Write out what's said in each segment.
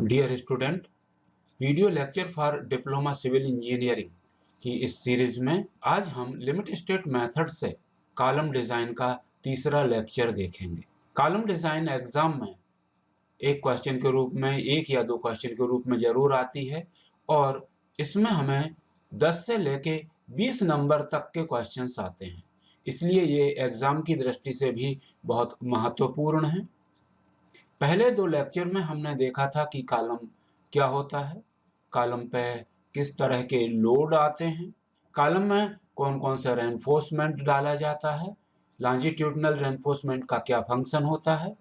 Dear student, video lecture for diploma civil engineering की इस series में आज हम लिमिट स्टेट मेथड से कॉलम डिज़ाइन का तीसरा लेक्चर देखेंगे। कॉलम डिज़ाइन एग्ज़ाम में एक क्वेश्चन के रूप में, एक या दो क्वेश्चन के रूप में ज़रूर आती है और इसमें हमें 10 से लेके 20 नंबर तक के क्वेश्चंस आते हैं, इसलिए ये एग्ज़ाम की दृष्टि से भी बहुत महत्वपूर्ण है। पहले दो लेक्चर में हमने देखा था कि कॉलम क्या होता है, कॉलम पे किस तरह के लोड आते हैं, कॉलम में कौन कौन सा रेनफोर्समेंट डाला जाता है, लॉन्जिट्यूडनल रेनफोर्समेंट का क्या फंक्शन होता है,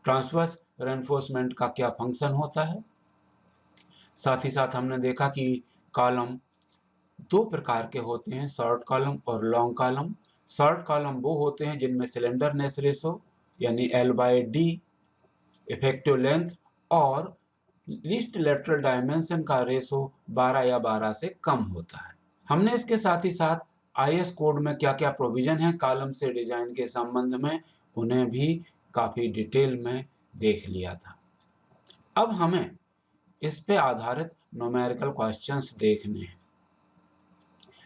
ट्रांसवर्स रेनफोर्समेंट का क्या फंक्शन होता है। साथ ही साथ हमने देखा कि कॉलम दो प्रकार के होते हैं, शॉर्ट कॉलम और लॉन्ग कॉलम। शॉर्ट कॉलम वो होते हैं जिनमें सिलेंडरनेस रेशो यानी L/D, इफेक्टिव लेंथ और लीस्ट लेटरल डायमेंशन का रेशो 12 या 12 से कम होता है। हमने इसके साथ ही साथ IS कोड में क्या क्या प्रोविजन है कॉलम से डिजाइन के संबंध में, उन्हें भी काफ़ी डिटेल में देख लिया था। अब हमें इस पे आधारित न्यूमेरिकल क्वेश्चंस देखने हैं।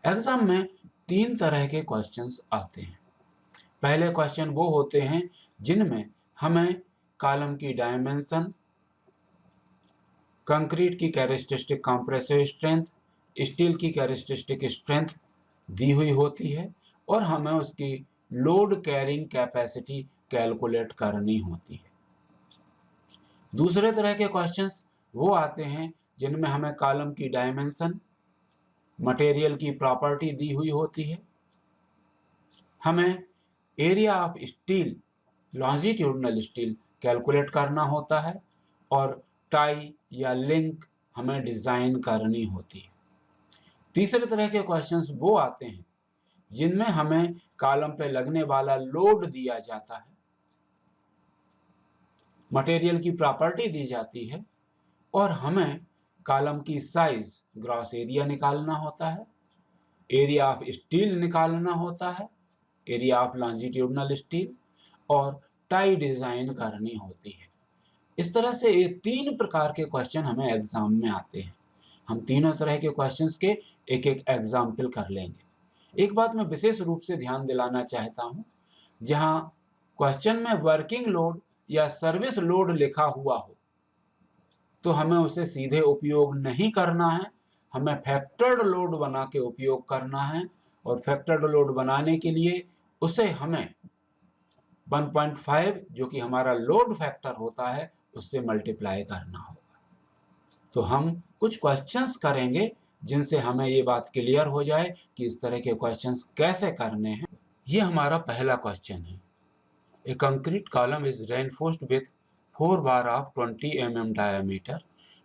एग्जाम में 3 तरह के क्वेश्चंस आते हैं। पहले क्वेश्चन वो होते हैं जिनमें हमें कॉलम की डायमेंशन, कंक्रीट की कैरेक्टरिस्टिक कंप्रेसिव स्ट्रेंथ, स्टील की कैरेक्टरिस्टिक स्ट्रेंथ दी हुई होती है और हमें उसकी लोड कैरिंग कैपेसिटी कैलकुलेट करनी होती है। दूसरे तरह के क्वेश्चंस वो आते हैं जिनमें हमें कॉलम की डायमेंशन, मटेरियल की प्रॉपर्टी दी हुई होती है, हमें area of steel, longitudinal steel calculate करना होता है और टाई या लिंक हमें डिज़ाइन करनी होती है। तीसरे तरह के क्वेश्चंस वो आते हैं जिनमें हमें कॉलम पे लगने वाला लोड दिया जाता है, मटेरियल की प्रॉपर्टी दी जाती है और हमें कॉलम की साइज, ग्रॉस एरिया निकालना होता है, एरिया ऑफ स्टील निकालना होता है, एरिया ऑफ लॉन्जिट्यूडनल स्टील और टाई डिज़ाइन करनी होती है। इस तरह से ये 3 प्रकार के क्वेश्चन हमें एग्जाम में आते हैं। हम तीनों तरह के क्वेश्चंस के एक एक एग्जाम्पल कर लेंगे। एक बात मैं विशेष रूप से ध्यान दिलाना चाहता हूँ, जहाँ क्वेश्चन में वर्किंग लोड या सर्विस लोड लिखा हुआ हो तो हमें उसे सीधे उपयोग नहीं करना है, हमें फैक्टर्ड लोड बना के उपयोग करना है और फैक्टर्ड लोड बनाने के लिए उसे हमें 1.5 जो कि हमारा लोड फैक्टर होता है उससे मल्टीप्लाई करना होगा। तो हम कुछ क्वेश्चंस करेंगे जिनसे हमें ये बात क्लियर हो जाए कि इस तरह के क्वेश्चंस कैसे करने हैं। ये हमारा पहला क्वेश्चन है। A concrete column is reinforced with 4 bar of 20 mm diameter.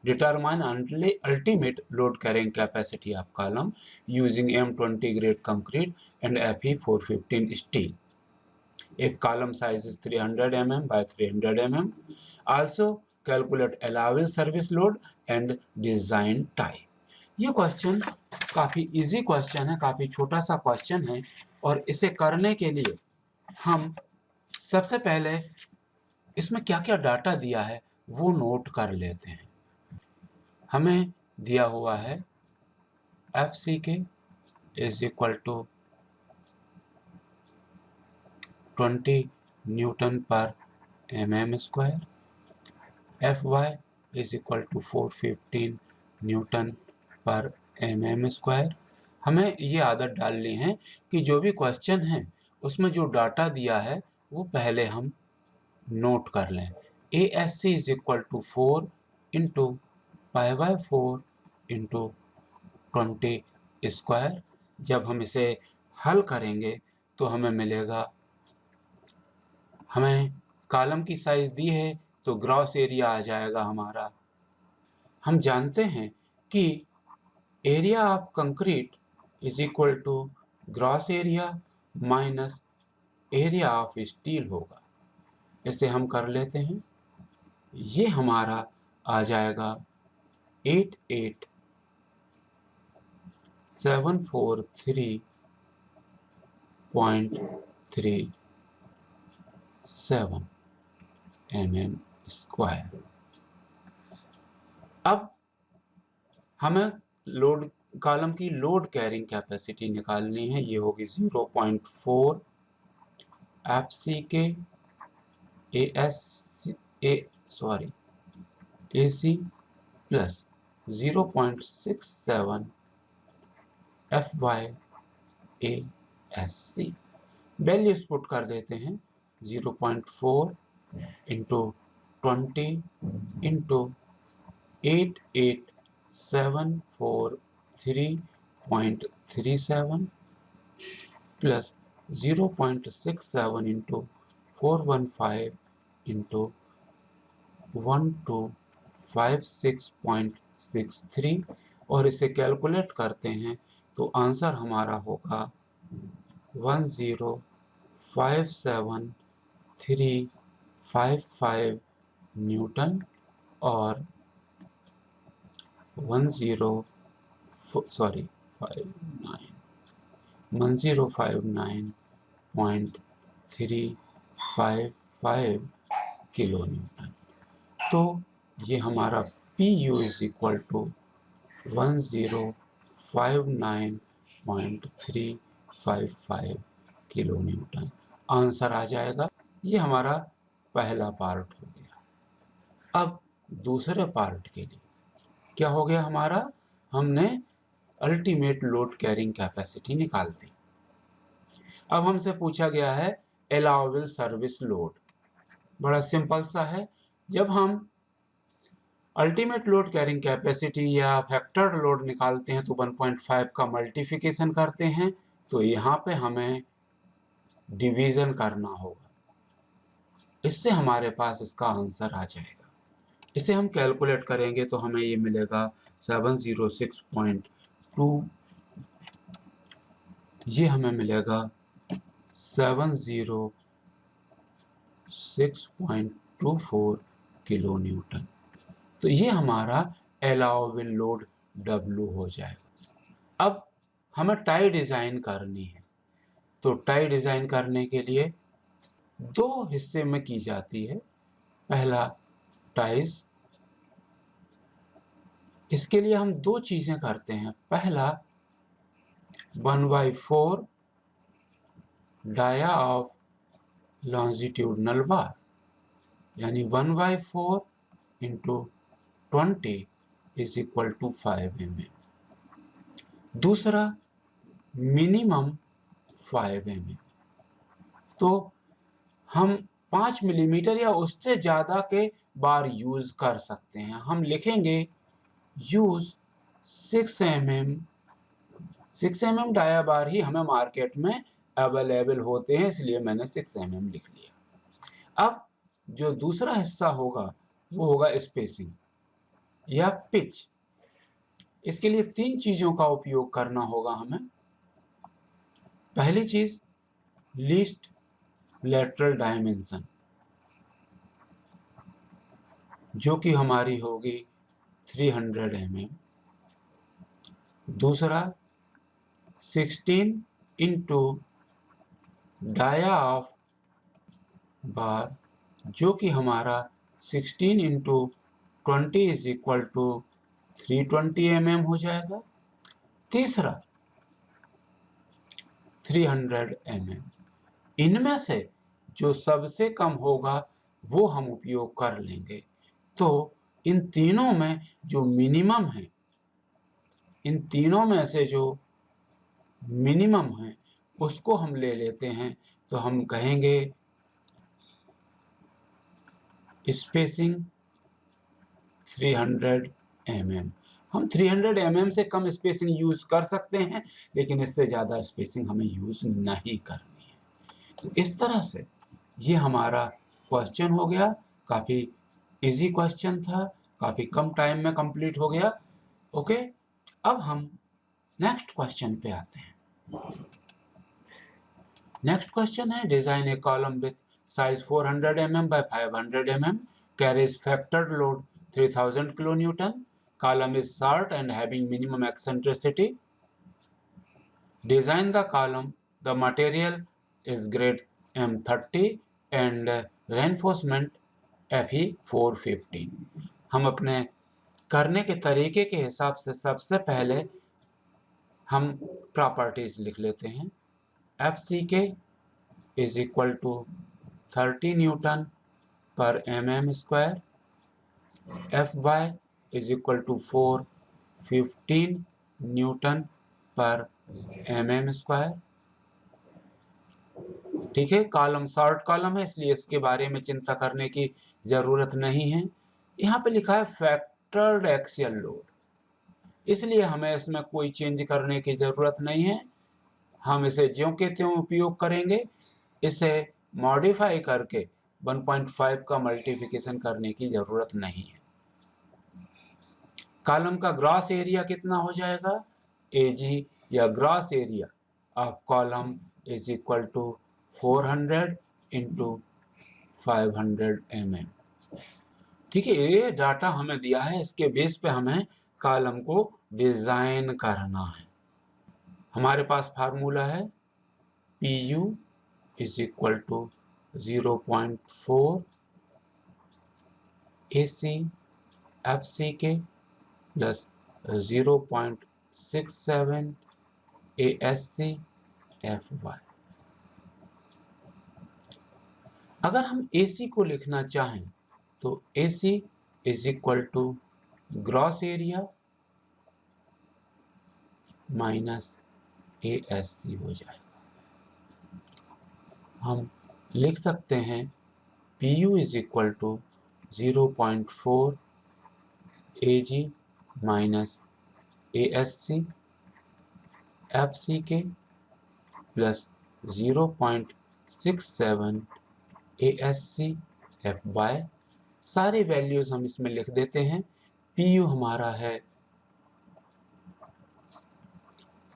Determine ultimate load carrying capacity of column using M20 grade concrete and Fe 415 steel. If column size is 300 mm by 300 mm, also calculate allowable service load and design tie. ये question काफ़ी easy question है, काफ़ी छोटा सा question है और इसे करने के लिए हम सबसे पहले इसमें क्या क्या डाटा दिया है वो नोट कर लेते हैं। हमें दिया हुआ है FCK is equal to 20 newton per mm square, FY is equal to 415 newton per mm square. हमें ये आदत डालनी है कि जो भी क्वेश्चन है उसमें जो डाटा दिया है वो पहले हम नोट कर लें। ASC is equal to 4 into π/4 into 20 square. जब हम इसे हल करेंगे तो हमें मिलेगा, हमें कॉलम की साइज दी है तो ग्रॉस एरिया आ जाएगा हमारा। हम जानते हैं कि area of concrete is equal to gross area minus area of steel होगा। इसे हम कर लेते हैं, ये हमारा आ जाएगा 88,743.37 mm स्क्वायर। अब हमें लोड कॉलम की लोड कैरिंग कैपेसिटी निकालनी है। ये होगी 0.4 FCK AC plus 0.67 FYASC। Values put कर देते हैं। 0.4 into 20 into 88743.37 plus 0.67 into 415 into 1256.63 और इसे कैलकुलेट करते हैं तो आंसर हमारा होगा 1057355 न्यूटन और 1059.355 किलो न्यूटन। तो ये हमारा PU is equal to 1059.355 kilo newton answer आ जाएगा। ये हमारा पहला पार्ट हो गया। अब दूसरे पार्ट के लिए क्या हो गया हमारा, हमने अल्टीमेट लोड कैरिंग कैपेसिटी निकाल दी। अब हमसे पूछा गया है अलाउएबल सर्विस लोड। बड़ा सिंपल सा है। जब हम अल्टीमेट लोड कैरिंग कैपेसिटी या फैक्टर्ड लोड निकालते हैं तो 1.5 का मल्टीप्लिकेशन करते हैं, तो यहाँ पे हमें डिवीजन करना होगा। इससे हमारे पास इसका आंसर आ जाएगा। इसे हम कैलकुलेट करेंगे तो हमें ये मिलेगा 706.2, ये हमें मिलेगा 706.24 किलो न्यूटन। तो ये हमारा अलाउएबल लोड W हो जाएगा। अब हमें टाई डिज़ाइन करनी है, तो टाई डिज़ाइन करने के लिए दो हिस्से में की जाती है। पहला टाइज, इसके लिए हम दो चीज़ें करते हैं। पहला 1/4 डाया ऑफ लॉन्जिट्यूडनल बार, यानी 1/4 into 20 is equal to 5 mm। दूसरा मिनिमम 5 mm। तो हम 5 मिलीमीटर या उससे ज़्यादा के बार यूज़ कर सकते हैं। हम लिखेंगे यूज़ 6 mm। 6 mm डाया बार ही हमें मार्केट में अवेलेबल होते हैं, इसलिए मैंने 6 mm लिख लिया। अब जो दूसरा हिस्सा होगा वो होगा स्पेसिंग या पिच। इसके लिए तीन चीज़ों का उपयोग करना होगा हमें। पहली चीज़ लीस्ट लेटरल डायमेंशन, जो कि हमारी होगी 300 mm। दूसरा 16 इंटू डाया ऑफ बार, जो कि हमारा 16 into 20 is equal to 320 mm हो जाएगा। तीसरा 300 mm। इनमें से जो सबसे कम होगा वो हम उपयोग कर लेंगे। तो इन तीनों में जो मिनिमम है, इन तीनों में से जो मिनिमम है उसको हम ले लेते हैं। तो हम कहेंगे स्पेसिंग 300 mm। हम 300 mm से कम स्पेसिंग यूज़ कर सकते हैं, लेकिन इससे ज़्यादा स्पेसिंग हमें यूज़ नहीं करनी है। तो इस तरह से ये हमारा क्वेश्चन हो गया। काफ़ी इजी क्वेश्चन था, काफ़ी कम टाइम में कंप्लीट हो गया। ओके, अब हम नेक्स्ट क्वेश्चन पे आते हैं। नेक्स्ट क्वेश्चन है design A column with size 400 mm by 500 mm, carries factored load 3000 kilonewton. Column is short and having minimum eccentricity. Design the column. The material is grade M30 and reinforcement FE 415। हम अपने करने के तरीके के हिसाब से सबसे पहले हम प्रॉपर्टीज लिख लेते हैं। FCK is equal to 30 newton per mm square, Fy is equal to 415 newton per mm square. ठीक है, कॉलम शॉर्ट कॉलम है इसलिए इसके बारे में चिंता करने की जरूरत नहीं है। यहाँ पे लिखा है फैक्टर्ड एक्सियल लोड, इसलिए हमें इसमें कोई चेंज करने की जरूरत नहीं है। हम इसे ज्यों के त्यों उपयोग करेंगे, इसे मॉडिफाई करके 1.5 का मल्टीप्लिकेशन करने की जरूरत नहीं है। कॉलम का ग्रॉस एरिया कितना हो जाएगा? AG या gross area of column is equal to 400 into 500 mm। ठीक है, ये डाटा हमें दिया है, इसके बेस पे हमें कॉलम को डिजाइन करना है। हमारे पास फार्मूला है PU is equal to 0.4 AC FCK plus 0.67 ASC FY। अगर हम AC को लिखना चाहें तो AC is equal to gross area minus ASC हो जाएगा। हम लिख सकते हैं PU is equal to 0.4 AG minus ASC FCK plus 0.67 ASC FY। सारे वैल्यूज हम इसमें लिख देते हैं। PU हमारा है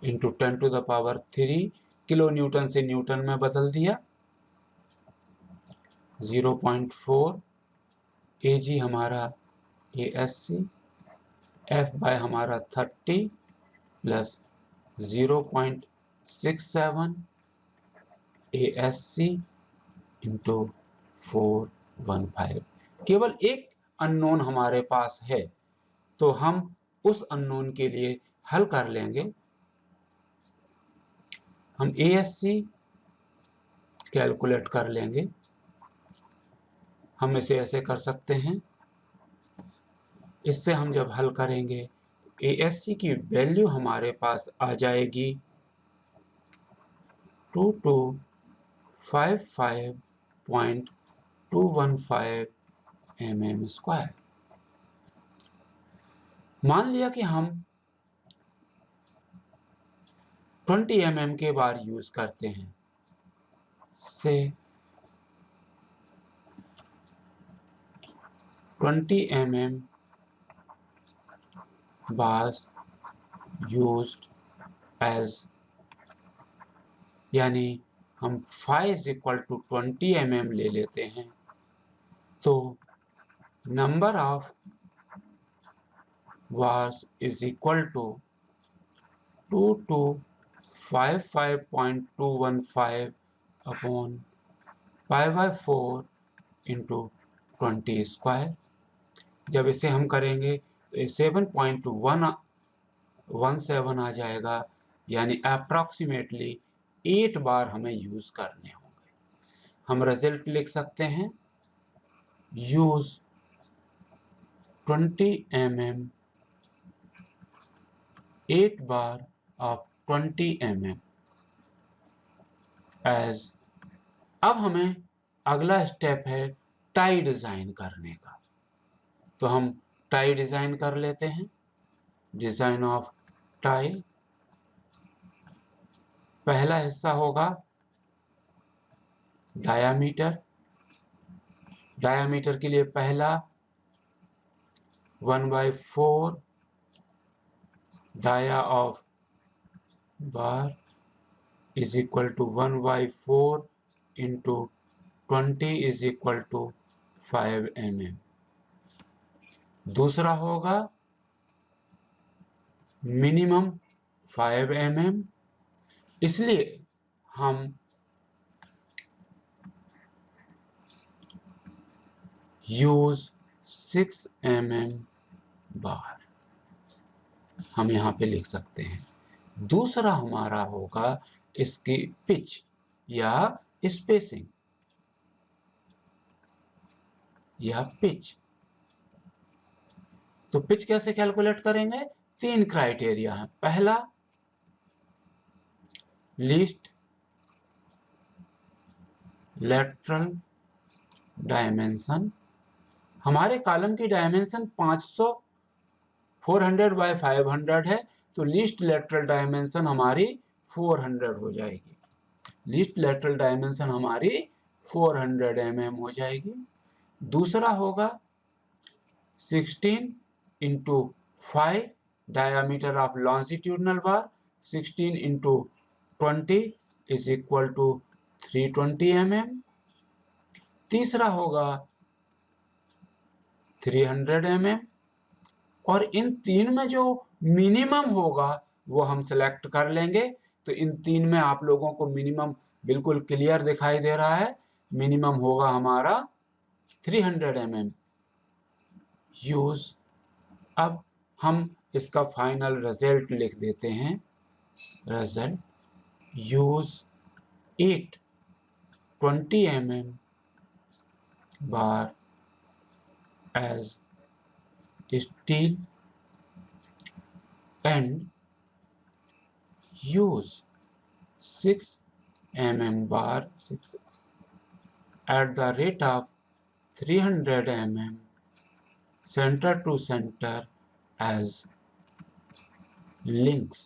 इंटू 10⁻³ किलो न्यूटन से न्यूटन में बदल दिया। 0.4 AG हमारा ASC, FY हमारा 30 प्लस 0.67 ASC इंटू 415। केवल एक अननोन हमारे पास है तो हम उस अननोन के लिए हल कर लेंगे। हम ASC कैलकुलेट कर लेंगे। हम इसे ऐसे कर सकते हैं, इससे हम जब हल करेंगे ASC की वैल्यू हमारे पास आ जाएगी 2255.215 mm स्क्वायर। मान लिया कि हम 20 mm के बार यूज करते हैं, से 20 mm bars used as, यानी हम phi is equal to 20 mm ले लेते हैं तो number of bars is equal to 2255.215 upon pi/4 into 20 square. जब इसे हम करेंगे तो 7.117 आ जाएगा, यानी अप्रॉक्सीमेटली 8 बार हमें यूज करने होंगे। हम रिजल्ट लिख सकते हैं, use 20 mm 8 bar of 20 mm as. अब हमें अगला स्टेप है टाई डिजाइन करने का, तो हम टाई डिजाइन कर लेते हैं। डिजाइन ऑफ टाई, पहला हिस्सा होगा डायामीटर। डायामीटर के लिए पहला 1/4 dia of bar is equal to 1/4 into 20 is equal to 5 mm। दूसरा होगा मिनिमम 5 mm, इसलिए हम यूज 6 mm बार हम यहाँ पे लिख सकते हैं। दूसरा हमारा होगा इसकी पिच या स्पेसिंग या पिच। तो पिच कैसे कैलकुलेट करेंगे? 3 क्राइटेरिया है। पहला, लीस्ट लेटरल डायमेंशन। हमारे कॉलम की डायमेंशन 500 400 बाय 500 है, तो लीस्ट लेटरल डायमेंशन हमारी 400 हो जाएगी। लीस्ट लेटरल डायमेंशन हमारी 400 mm हो जाएगी। दूसरा होगा 16 into 5 diameter of longitudinal bar, 16 into 20 is equal to 320 mm। तीसरा होगा 300 mm। और इन तीन में जो मिनिमम होगा वो हम सेलेक्ट कर लेंगे। तो इन तीन में आप लोगों को मिनिमम बिल्कुल क्लियर दिखाई दे रहा है। मिनिमम होगा हमारा 300 mm यूज। अब हम इसका फाइनल रिजल्ट लिख देते हैं। Result, use 820 mm bar as steel and use 6 mm bar 6 at the rate of 300 mm center to center as links